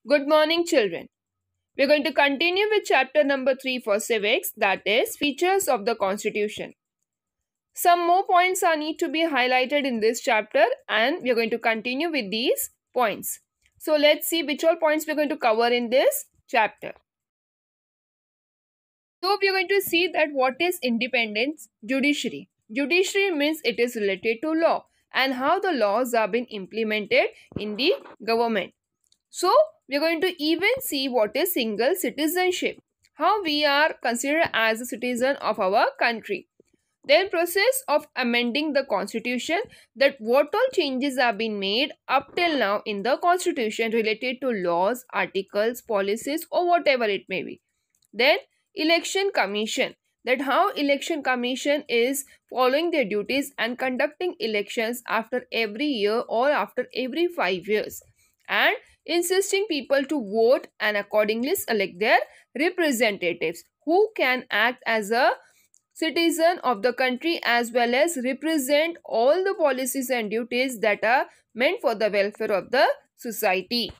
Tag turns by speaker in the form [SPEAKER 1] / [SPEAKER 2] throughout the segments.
[SPEAKER 1] Good morning, children. We're going to continue with chapter number 3 for civics, that is, features of the Constitution. Some more points are need to be highlighted in this chapter, and we're going to continue with these points. So, let's see which all points we're going to cover in this chapter. So, we're going to see that what is independence judiciary. Judiciary means it is related to law and how the laws are being implemented in the government. So, we are going to even see what is single citizenship, how we are considered as a citizen of our country. Then process of amending the constitution, that what all changes have been made up till now in the constitution related to laws, articles, policies or whatever it may be. Then election commission, that how election commission is following their duties and conducting elections after every year or after every 5 years, and insisting people to vote and accordingly select their representatives who can act as a citizen of the country as well as represent all the policies and duties that are meant for the welfare of the society.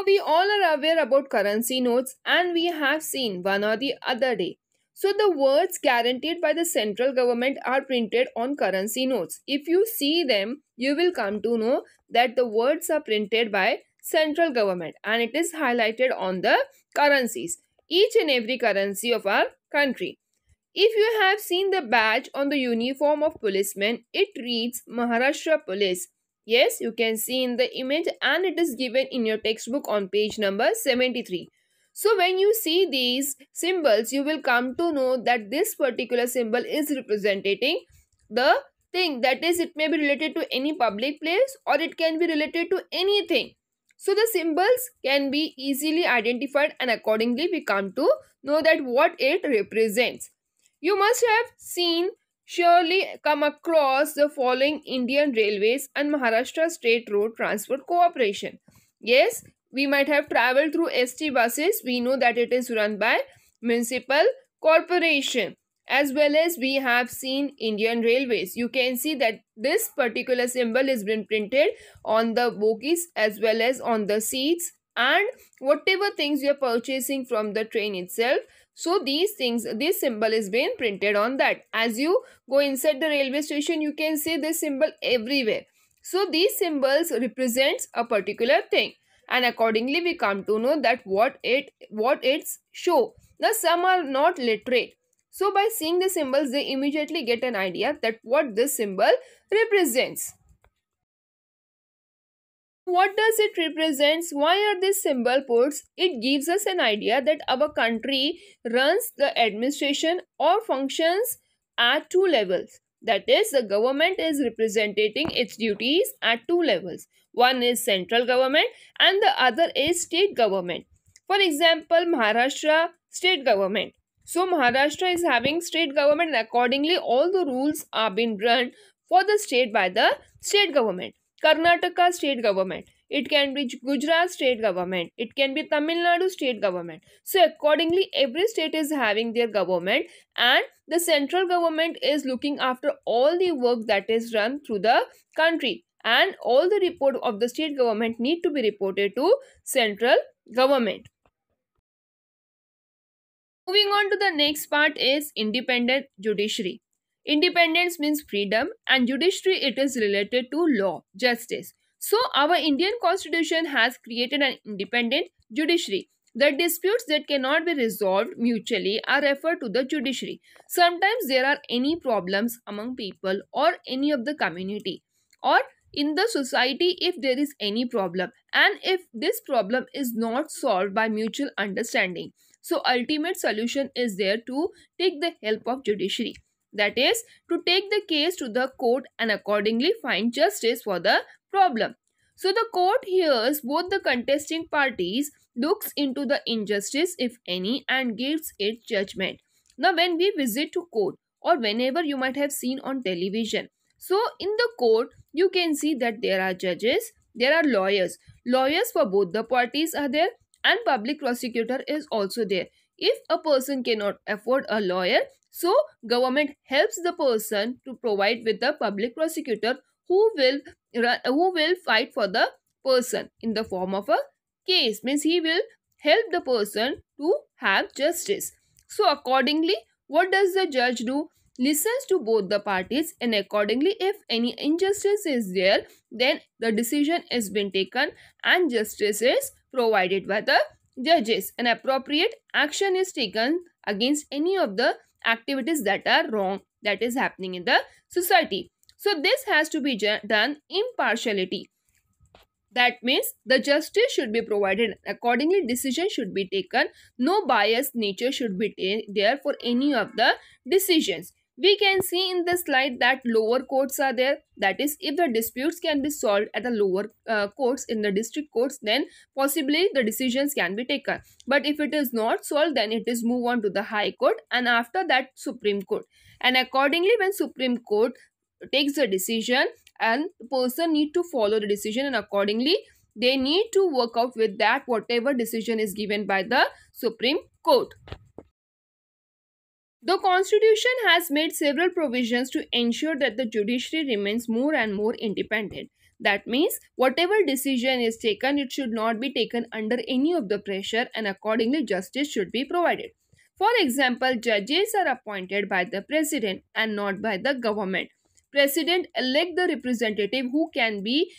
[SPEAKER 1] We all are aware about currency notes and we have seen one or the other day. So the words guaranteed by the central government are printed on currency notes. If you see them, you will come to know that the words are printed by central government and it is highlighted on the currencies, each and every currency of our country. If you have seen the badge on the uniform of policemen, it reads Maharashtra Police. Yes, you can see in the image and it is given in your textbook on page number 73. So when you see these symbols, you will come to know that this particular symbol is representing the thing. That is, it may be related to any public place or it can be related to anything. So the symbols can be easily identified and accordingly we come to know that what it represents. You must have seen surely come across the following Indian Railways and Maharashtra State Road Transport Corporation. Yes, we might have traveled through ST buses. We know that it is run by municipal corporation. As well as we have seen Indian Railways. You can see that this particular symbol has been printed on the bogies as well as on the seats and whatever things you are purchasing from the train itself. So these things, this symbol is being printed on that. As you go inside the railway station, you can see this symbol everywhere. So these symbols represents a particular thing and accordingly we come to know that what it's show. Now some are not literate. So by seeing the symbols, they immediately get an idea that what this symbol represents. What does it represent? Why are these symbol puts? It gives us an idea that our country runs the administration or functions at two levels. That is, the government is representing its duties at two levels. One is central government and the other is state government. For example, Maharashtra state government. So Maharashtra is having state government and accordingly all the rules are being run for the state by the state government. Karnataka state government. It can be Gujarat state government. It can be Tamil Nadu state government. So accordingly, every state is having their government and the central government is looking after all the work that is run through the country. And all the report of the state government need to be reported to central government. Moving on to the next part is independent judiciary. Independence means freedom and judiciary it is related to law, justice. So our Indian constitution has created an independent judiciary. The disputes that cannot be resolved mutually are referred to the judiciary. Sometimes there are any problems among people or any of the community or in the society if there is any problem and if this problem is not solved by mutual understanding. So ultimate solution is there to take the help of judiciary. That is, to take the case to the court and accordingly find justice for the problem. So the court hears both the contesting parties, looks into the injustice if any and gives its judgment. Now when we visit to court or whenever you might have seen on television, so in the court you can see that there are judges, there are lawyers. Lawyers for both the parties are there and public prosecutor is also there. If a person cannot afford a lawyer, so government helps the person to provide with the public prosecutor who will fight for the person in the form of a case, means he will help the person to have justice. So accordingly, what does the judge do? Listens to both the parties, and accordingly, if any injustice is there, then the decision is been taken and justice is provided by the judges. An appropriate action is taken against any of the activities that are wrong that is happening in the society. So this has to be done impartiality. That means the justice should be provided. Accordingly, decision should be taken. No biased nature should be there for any of the decisions. We can see in the slide that lower courts are there. That is, if the disputes can be solved at the lower courts in the district courts, then possibly the decisions can be taken. But if it is not solved, then it is move on to the High Court, and after that Supreme Court. And accordingly, when Supreme Court takes the decision, and the person need to follow the decision, and accordingly they need to work out with that whatever decision is given by the Supreme Court. The Constitution has made several provisions to ensure that the judiciary remains more and more independent. That means whatever decision is taken, it should not be taken under any of the pressure, and accordingly justice should be provided. For example, judges are appointed by the president and not by the government. President elect the representative who can be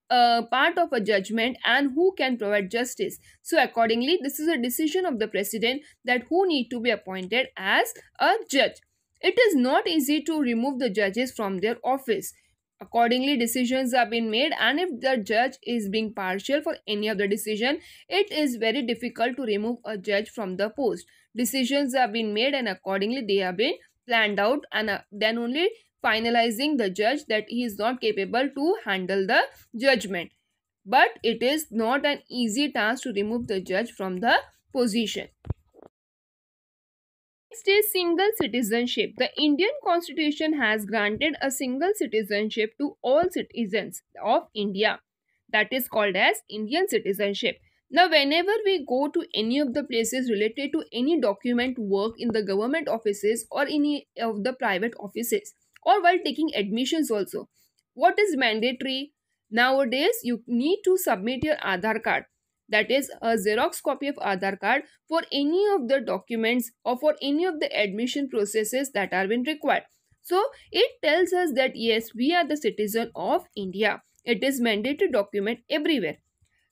[SPEAKER 1] part of a judgment and who can provide justice. So accordingly, this is a decision of the president that who need to be appointed as a judge. It is not easy to remove the judges from their office. Accordingly, decisions are being made, and if the judge is being partial for any of the decision, it is very difficult to remove a judge from the post. Decisions are being made, and accordingly they have been planned out, and then only finalizing the judge that he is not capable to handle the judgment. But it is not an easy task to remove the judge from the position. Next is single citizenship. The Indian Constitution has granted a single citizenship to all citizens of India. That is called as Indian citizenship. Now, whenever we go to any of the places related to any document work in the government offices or any of the private offices, or while taking admissions also, what is mandatory? Nowadays, you need to submit your Aadhaar card. That is a Xerox copy of Aadhaar card for any of the documents or for any of the admission processes that are been required. So it tells us that yes, we are the citizen of India. It is mandatory document everywhere.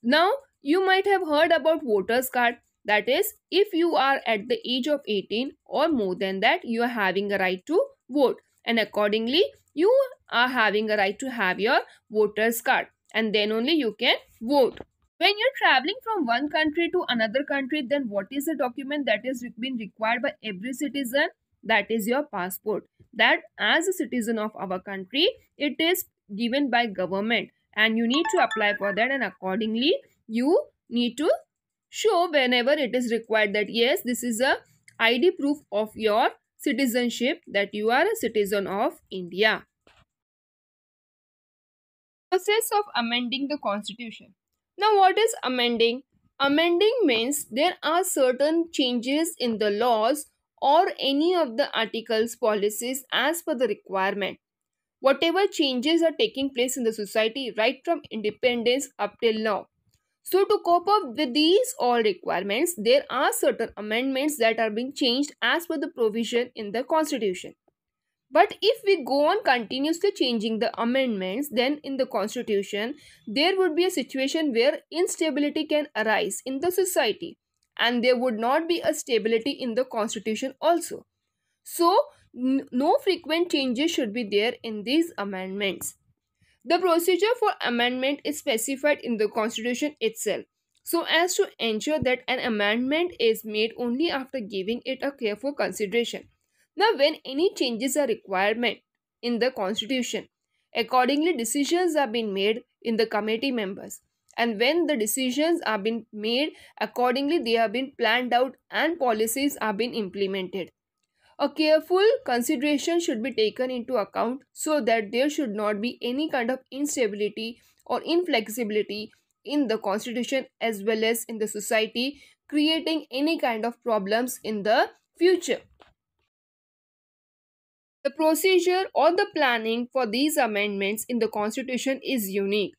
[SPEAKER 1] Now you might have heard about voters card. That is, if you are at the age of 18 or more than that, you are having a right to vote, and accordingly you are having a right to have your voters card, and then only you can vote. When you're traveling from one country to another country, then what is the document that is been required by every citizen? That is your passport. That as a citizen of our country, it is given by government, and you need to apply for that, and accordingly you need to show whenever it is required that yes, this is a ID proof of your citizenship, that you are a citizen of India. Process of amending the Constitution. Now, what is amending? Amending means there are certain changes in the laws or any of the articles, policies as per the requirement. Whatever changes are taking place in the society right from independence up till now. So to cope up with these all requirements, there are certain amendments that are being changed as per the provision in the Constitution. But if we go on continuously changing the amendments, then in the Constitution, there would be a situation where instability can arise in the society, and there would not be a stability in the Constitution also. So, no frequent changes should be there in these amendments. The procedure for amendment is specified in the Constitution itself, so as to ensure that an amendment is made only after giving it a careful consideration. Now, when any changes are requirement in the Constitution, accordingly decisions are being made in the committee members, and when the decisions are being made, accordingly they have been planned out and policies are being implemented. A careful consideration should be taken into account so that there should not be any kind of instability or inflexibility in the Constitution as well as in the society, creating any kind of problems in the future. The procedure or the planning for these amendments in the Constitution is unique.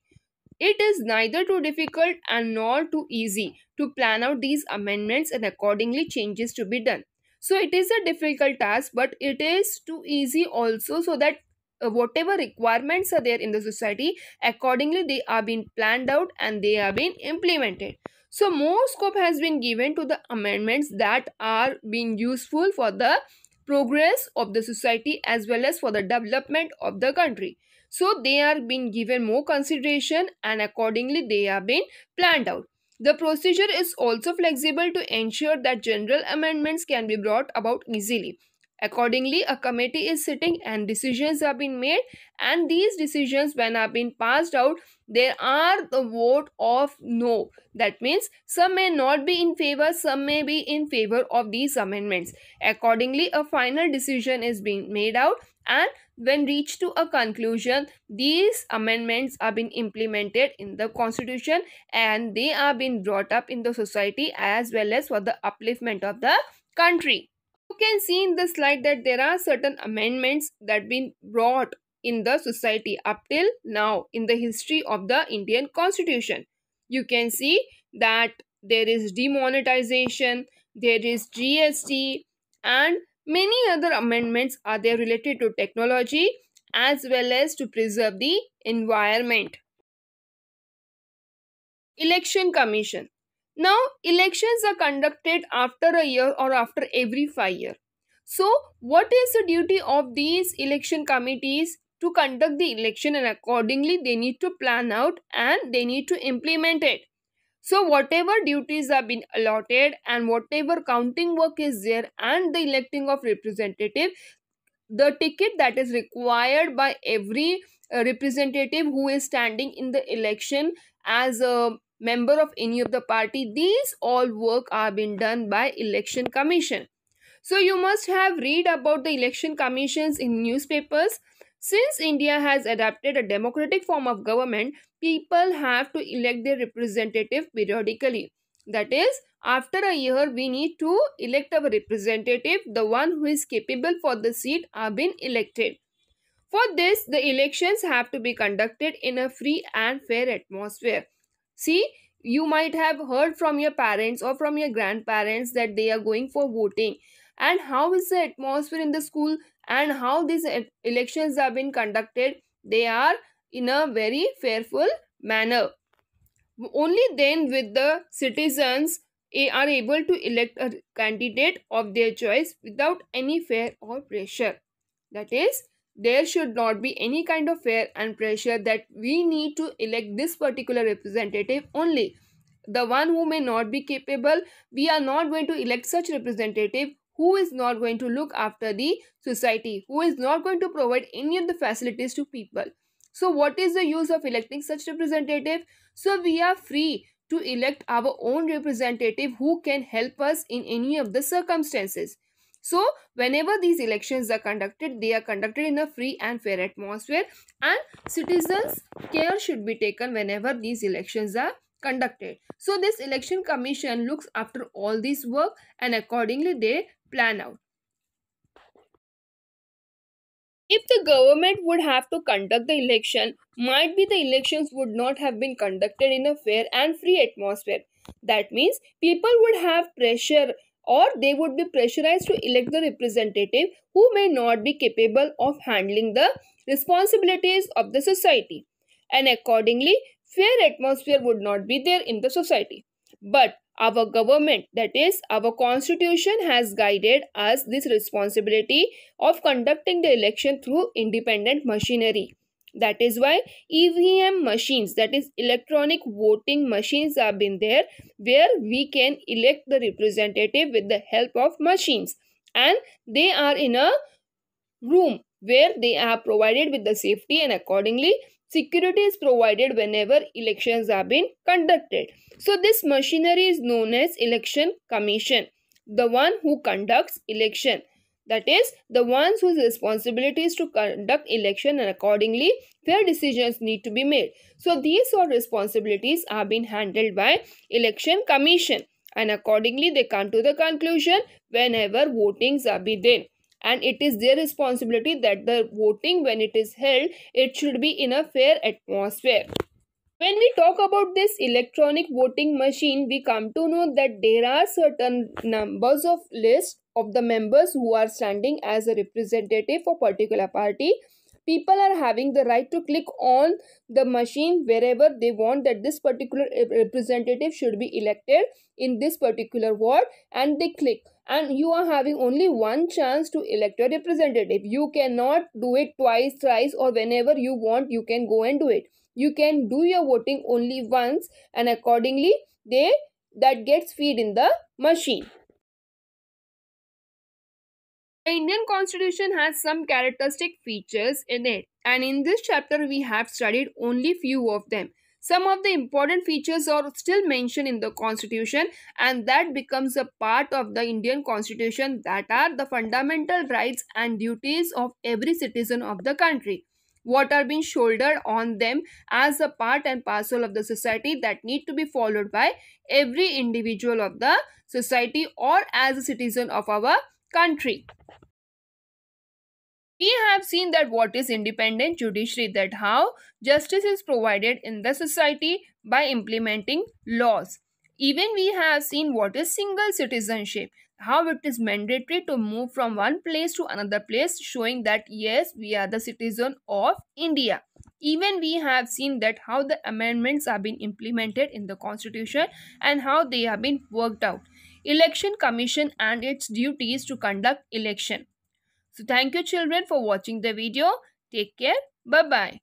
[SPEAKER 1] It is neither too difficult and nor too easy to plan out these amendments and accordingly changes to be done. So it is a difficult task, but it is too easy also, so that whatever requirements are there in the society, accordingly they are being planned out and they are being implemented. So more scope has been given to the amendments that are being useful for the progress of the society as well as for the development of the country. So they are being given more consideration and accordingly they are being planned out. The procedure is also flexible to ensure that general amendments can be brought about easily. Accordingly, a committee is sitting and decisions are being made, and these decisions, when are being passed out, there are the vote of no. That means some may not be in favor, some may be in favor of these amendments. Accordingly, a final decision is being made out, and when reached to a conclusion, these amendments are being implemented in the constitution and they are being brought up in the society as well as for the upliftment of the country. You can see in the slide that there are certain amendments that been brought in the society up till now in the history of the Indian constitution. You can see that there is demonetization, there is GST, and many other amendments are there related to technology as well as to preserve the environment. Election Commission. Now, elections are conducted after a year or after every 5 years. So, what is the duty of these election committees? To conduct the election, and accordingly they need to plan out and they need to implement it. So whatever duties have been allotted and whatever counting work is there and the electing of representative, the ticket that is required by every representative who is standing in the election as a member of any of the party, these all work are being done by election commission. So you must have read about the election commissions in newspapers. Since India has adopted a democratic form of government, people have to elect their representative periodically. That is, after a year, we need to elect our representative. The one who is capable for the seat are being elected. For this, the elections have to be conducted in a free and fair atmosphere. See, you might have heard from your parents or from your grandparents that they are going for voting. And how is the atmosphere in the school and how these elections have been conducted? They are in a very fairful manner. Only then with the citizens are able to elect a candidate of their choice without any fear or pressure. That is, there should not be any kind of fear and pressure that we need to elect this particular representative only. The one who may not be capable, we are not going to elect such representative who is not going to look after the society, who is not going to provide any of the facilities to people. So what is the use of electing such representative? So we are free to elect our own representative who can help us in any of the circumstances. So whenever these elections are conducted, they are conducted in a free and fair atmosphere, and citizens' care should be taken whenever these elections are conducted. So this election commission looks after all this work and accordingly they plan out. If the government would have to conduct the election, might be the elections would not have been conducted in a fair and free atmosphere. That means people would have pressure or they would be pressurized to elect the representative who may not be capable of handling the responsibilities of the society. And accordingly, fair atmosphere would not be there in the society. But our government, that is our constitution, has guided us this responsibility of conducting the election through independent machinery. That is why EVM machines, that is electronic voting machines, have been there where we can elect the representative with the help of machines, and they are in a room where they are provided with the safety, and accordingly security is provided whenever elections are being conducted. So this machinery is known as election commission, the one who conducts election. That is the ones whose responsibility is to conduct election, and accordingly fair decisions need to be made. So these all responsibilities are being handled by election commission, and accordingly they come to the conclusion whenever votings are be there. And it is their responsibility that the voting, when it is held, it should be in a fair atmosphere. When we talk about this electronic voting machine, we come to know that there are certain numbers of list of the members who are standing as a representative for particular party. People are having the right to click on the machine wherever they want that this particular representative should be elected in this particular ward, and they click, and you are having only one chance to elect a representative. You cannot do it twice, thrice, or whenever you want you can go and do it. You can do your voting only once, and accordingly they that gets feed in the machine. The Indian Constitution has some characteristic features in it, and in this chapter we have studied only few of them. Some of the important features are still mentioned in the Constitution, and that becomes a part of the Indian Constitution, that are the fundamental rights and duties of every citizen of the country. What are being shouldered on them as a part and parcel of the society that need to be followed by every individual of the society or as a citizen of our country. We have seen that what is independent judiciary, that how justice is provided in the society by implementing laws. Even we have seen what is single citizenship, how it is mandatory to move from one place to another place, showing that yes, we are the citizen of India. Even we have seen that how the amendments have been implemented in the constitution and how they have been worked out. Election commission and its duties to conduct election. So thank you children for watching the video. Take care. Bye bye.